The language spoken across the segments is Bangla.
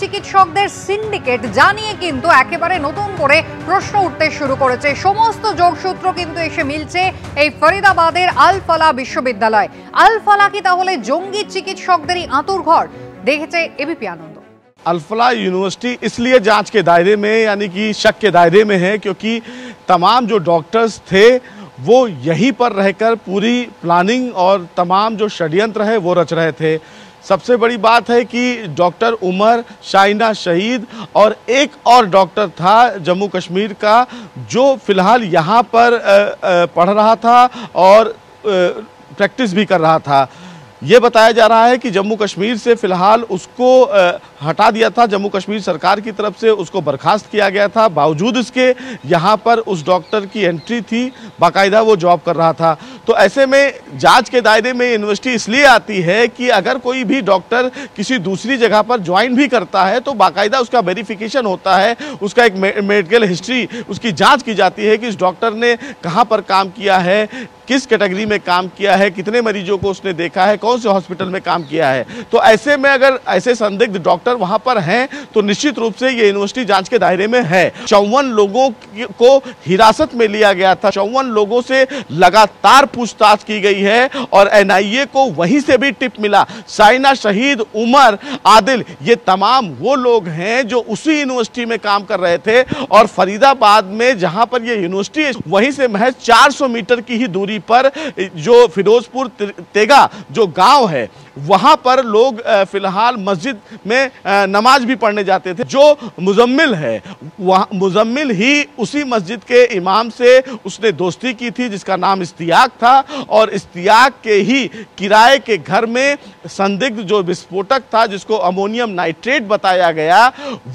চিকিৎসকদের সিন্ডিকেট জানিয়ে কিন্তু একেবারে নতুন করে প্রশ্ন উঠতে শুরু করেছে। সমস্ত যোগসূত্র কিন্তু এসে মিলছে এই ফরিদাবাদের আল ফালাহ বিশ্ববিদ্যালয়। আল ফালাহ কি তাহলে জঙ্গি চিকিৎসকদেরই আঁতুড়ঘর? দেখেছে এবিপি আনন্দ। अल फलाह यूनिवर्सिटी इसलिए जांच के दायरे में यानी कि शक के दायरे में है क्योंकि तमाम जो डॉक्टर्स थे वो यहीं पर रहकर पूरी प्लानिंग और तमाम जो षड्यंत्र है वो रच रहे थे। सबसे बड़ी बात है कि डॉक्टर उमर, शाइना शहीद और एक और डॉक्टर था जम्मू कश्मीर का जो फिलहाल यहाँ पर पढ़ रहा था और प्रैक्टिस भी कर रहा था। ये बताया जा रहा है कि जम्मू कश्मीर से फिलहाल उसको हटा दिया था, जम्मू कश्मीर सरकार की तरफ से उसको बर्खास्त किया गया था। बावजूद इसके यहाँ पर उस डॉक्टर की एंट्री थी, बाकायदा वो जॉब कर रहा था। तो ऐसे में जांच के दायरे में यूनिवर्सिटी इसलिए आती है कि अगर कोई भी डॉक्टर किसी दूसरी जगह पर ज्वाइन भी करता है तो बाकायदा उसका वेरिफिकेशन होता है, उसका एक मेडिकल हिस्ट्री उसकी जाँच की जाती है कि इस डॉक्टर ने कहाँ पर काम किया है, किस कैटेगरी में काम किया है, कितने मरीजों को उसने देखा है, कौन से हॉस्पिटल में काम किया है। तो ऐसे में अगर ऐसे संदिग्ध डॉक्टर वहां पर हैं तो निश्चित रूप से ये यूनिवर्सिटी जांच के दायरे में है। 54 लोगों को हिरासत में लिया गया था, 54 लोगों से लगातार पूछताछ की गई है और एनआईए को वहीं से भी टिप मिला। शाइना शहीद, उमर, आदिल, ये तमाम वो लोग हैं जो उसी यूनिवर्सिटी में काम कर रहे थे और फरीदाबाद में जहां पर ये यूनिवर्सिटी है वहीं से महज 400 मीटर की ही दूरी पर जो फिरोजपुर तेगा जो गांव है वहां पर लोग फिलहाल मस्जिद में नमाज भी पढ़ने जाते थे। जो मुजम्मिल है वह मुजम्मिल ही उसी मस्जिद के इमाम से उसने दोस्ती की थी जिसका नाम इस्तियाक था और इस्तियाक के ही किराए के घर में संदिग्ध जो विस्फोटक था जिसको अमोनियम नाइट्रेट बताया गया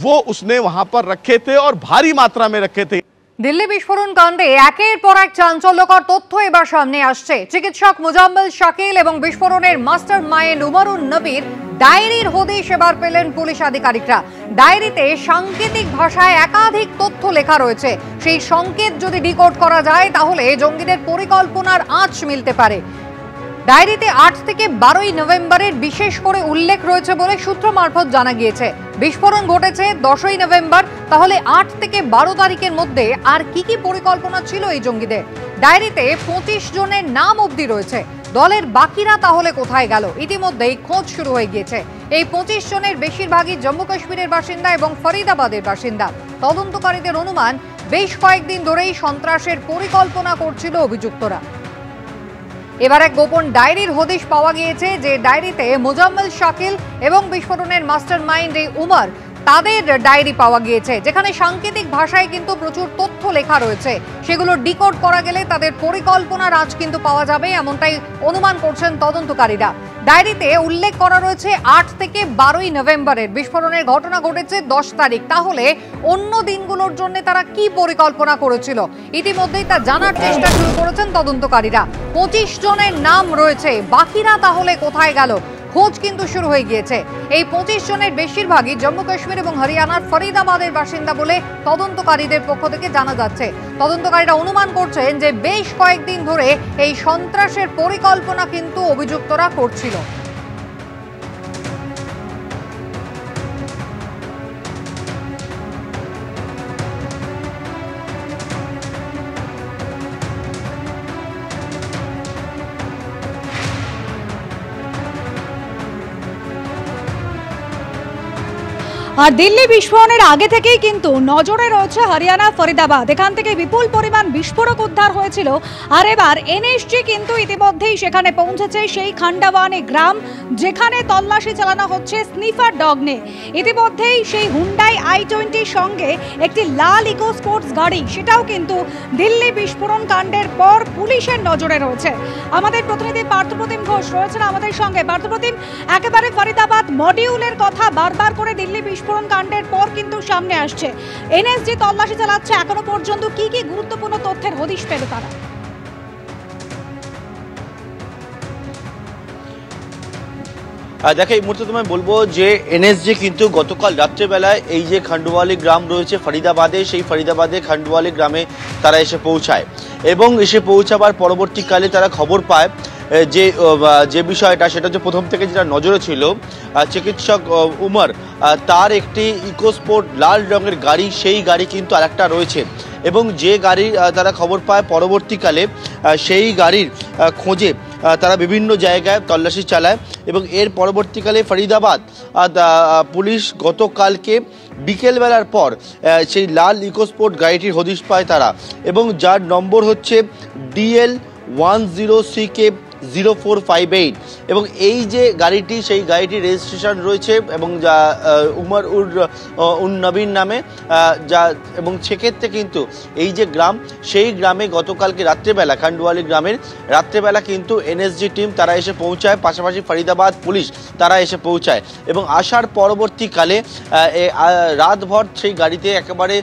वो उसने वहां पर रखे थे और भारी मात्रा में रखे थे। দিল্লি বিস্ফোরণ কাণ্ডে একের পর এক চাঞ্চল্যকর তথ্য এবার সামনে আসছে। চিকিৎসক মোজাম্মেল শাকিল এবং বিস্ফোরণের মাস্টার মাইন্ড উমরুন নবীর ডায়েরির হদিশ এবার পেলেন পুলিশ আধিকারিকরা। ডায়েরিতে সাংকেতিক ভাষায় একাধিক তথ্য লেখা রয়েছে। সেই সংকেত যদি ডিকোড করা যায় তাহলে জঙ্গিদের পরিকল্পনার আঁচ মিলতে পারে। ডায়েরিতে 8 থেকে 12 নভেম্বরের বিশেষ করে উল্লেখ রয়েছে বলে সূত্র মারফত জানা গিয়েছে। বিস্ফোরণ ঘটেছে 10ই নভেম্বর, তাহলে 8 থেকে 12 তারিখের মধ্যে আর কি পরিকল্পনা ছিল এই জঙ্গিদের? ডায়েরিতে 25 জনের নাম অবধি রয়েছে। দলের বাকিরা তাহলে কোথায় গেল? ইতিমধ্যেই খোঁজ শুরু হয়ে গিয়েছে। এই 25 জনের বেশিরভাগই জম্মু কাশ্মীরের বাসিন্দা এবং ফরিদাবাদের বাসিন্দা। তদন্তকারীদের অনুমান বেশ কয়েকদিন ধরেই সন্ত্রাসের পরিকল্পনা করছিল অভিযুক্তরা। এবার এক গোপন ডায়েরির হদিশ পাওয়া গিয়েছে যে ডায়েরিতে মোজাম্মেল শাকিল এবং বিস্ফোরণের মাস্টার মাইন্ড এই উমর তাদের ডায়েরি পাওয়া গিয়েছে যেখানে সাংকেতিক ভাষায় কিন্তু প্রচুর তথ্য লেখা রয়েছে। সেগুলো ডিকোড করা গেলে তাদের পরিকল্পনার আঁচ কিন্তু পাওয়া যাবে এমনটাই অনুমান করছেন তদন্তকারীরা। ডায়েরিতে উল্লেখ করা রয়েছে 8 থেকে 12ই নভেম্বরের বিস্ফোরণের ঘটনা ঘটেছে 10 তারিখ। তাহলে অন্য দিনগুলোর জন্য তারা কি পরিকল্পনা করেছিল ইতিমধ্যেই তা জানার চেষ্টা শুরু করেছেন তদন্তকারীরা। 25 জনের নাম রয়েছে, বাকিরা তাহলে কোথায় গেল? খোঁজ কিন্তু শুরু হয়ে গিয়েছে। এই 25 জনের বেশিরভাগই জম্মু কাশ্মীর এবং হরিয়ানার ফরিদাবাদের বাসিন্দা বলে তদন্তকারীদের পক্ষ থেকে জানা যাচ্ছে। তদন্তকারীরা অনুমান করছেন যে বেশ কয়েকদিন ধরে এই সন্ত্রাসের পরিকল্পনা কিন্তু অভিযুক্তরা করছিল। আর দিল্লি বিস্ফোরণের আগে থেকেই কিন্তু নজরে রয়েছে হরিয়ানা ফরিদাবাদ। এখান থেকে বিপুল পরিমাণ বিস্ফোরক উদ্ধার হয়েছিল। আর এবার এনএসজি কিন্তু ইতিমধ্যেই সেখানে পৌঁছেছে, সেই খান্ডাওয়ানি গ্রাম যেখানে তল্লাশি চালানো হচ্ছে স্নিফার ডগ নিয়ে। ইতিমধ্যেই সেই হুন্ডাই i20 সঙ্গে একটি লাল ইকো স্পোর্টস গাড়ি, সেটাও কিন্তু দিল্লি বিস্ফোরণ কাণ্ডের পর পুলিশের নজরে রয়েছে। আমাদের প্রতিনিধি পার্থপ্রতিম ঘোষ রয়েছেন আমাদের সঙ্গে। পার্থপ্রতিম, একেবারে ফরিদাবাদ মডিউলের কথা বারবার করে দিল্লি বিস্ফোরণ কাণ্ডের পর কিন্তু সামনে আসছে। এনএসজি তল্লাশি চালাচ্ছে, এখনো পর্যন্ত কি কি গুরুত্বপূর্ণ তথ্যের হদিশ পেল তারা? দেখো, এই মুহূর্তে তোমায় বলবো যে এনএসজি কিন্তু গতকাল রাত্রেবেলায় এই যে খান্ডওয়ালি গ্রাম রয়েছে ফরিদাবাদে, সেই ফরিদাবাদে খান্ডওয়ালি গ্রামে তারা এসে পৌঁছায় এবং এসে পৌঁছাবার পরবর্তীকালে তারা খবর পায় যে বিষয়টা সেটা হচ্ছে প্রথম থেকে যেটা নজরে ছিল চিকিৎসক উমর তার একটি ইকোস্পোর্ট লাল রঙের গাড়ি, সেই গাড়ি কিন্তু আরেকটা রয়েছে এবং যে গাড়ির তারা খবর পায় পরবর্তীকালে সেই গাড়ির খোঁজে তারা বিভিন্ন জায়গায় তল্লাশি চালায় এবং এর পরবর্তীকালে ফরিদাবাদ পুলিশ গতকালকে বিকেলবেলার পর সেই লাল ইকোস্পোর্ট গাড়িটির হদিশ পায় তারা এবং যার নম্বর হচ্ছে DL10CK 0458 এবং এই যে গাড়িটি সেই গাড়িটির রেজিস্ট্রেশন রয়েছে এবং যা উমর উন নবীর নামে যা এবং সেক্ষেত্রে কিন্তু এই যে গ্রাম সেই গ্রামে গতকালকে রাত্রেবেলা খান্ডওয়ালি গ্রামের রাত্রেবেলা কিন্তু NSG টিম তারা এসে পৌঁছায়, পাশাপাশি ফরিদাবাদ পুলিশ তারা এসে পৌঁছায় এবং আসার পরবর্তীকালে রাতভর সেই গাড়িতে একেবারে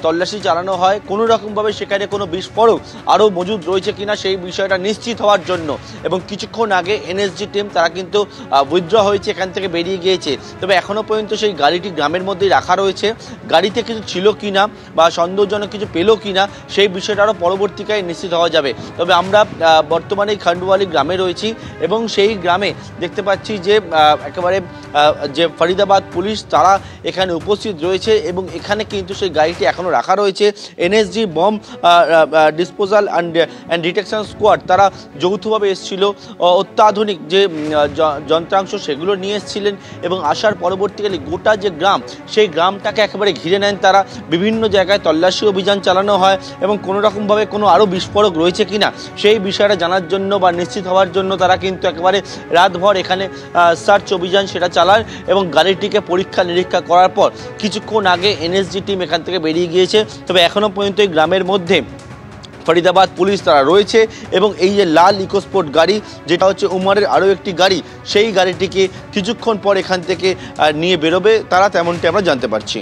তল্লাশি চালানো হয়। কোনো রকমভাবে সেখানে কোনো বিস্ফোরক আরও মজুদ রয়েছে কিনা সেই বিষয়টা নিশ্চিত হওয়ার জন্য এবং কিছুক্ষণ আগে NSG টিম তারা কিন্তু উইথড্র হয়েছে, এখান থেকে বেরিয়ে গিয়েছে। তবে এখনও পর্যন্ত সেই গাড়িটি গ্রামের মধ্যেই রাখা রয়েছে। গাড়িতে কিছু ছিল কিনা বা সন্দেহজনক কিছু পেলো কিনা সেই বিষয়টা আরও পরবর্তীকালে নিশ্চিত হওয়া যাবে। তবে আমরা বর্তমানে খান্ডওয়ালি গ্রামে রয়েছি এবং সেই গ্রামে দেখতে পাচ্ছি যে একেবারে যে ফরিদাবাদ পুলিশ তারা এখানে উপস্থিত রয়েছে এবং এখানে কিন্তু সেই গাড়িটি এখনও রাখা রয়েছে। NSG bomb disposal and detection squad তারা যৌথভাবে এসেছিল, অত্যাধুনিক যে যন্ত্রাংশ সেগুলো নিয়ে এসেছিলেন এবং আসার পরবর্তীকালে গোটা যে গ্রাম সেই গ্রামটাকে একেবারে ঘিরে নেন তারা। বিভিন্ন জায়গায় তল্লাশি অভিযান চালানো হয় এবং কোনো রকমভাবে কোনো আরও বিস্ফোরক রয়েছে কিনা সেই বিষয়টা জানার জন্য বা নিশ্চিত হওয়ার জন্য তারা কিন্তু একেবারে রাতভর এখানে সার্চ অভিযান সেটা চালান এবং গাড়িটিকে পরীক্ষা নিরীক্ষা করার পর কিছুক্ষণ আগে NSG টিম এখান থেকে বেরিয়ে গিয়েছে। তবে এখনও পর্যন্ত এই গ্রামের মধ্যে ফরিদাবাদ পুলিশ তারা রয়েছে এবং এই যে লাল ইকোস্পোর্ট গাড়ি যেটা হচ্ছে উমরের আরও একটি গাড়ি, সেই গাড়িটিকে কিছুক্ষণ পর এখান থেকে নিয়ে বেরোবে তারা, তেমনটি আমরা জানতে পারছি।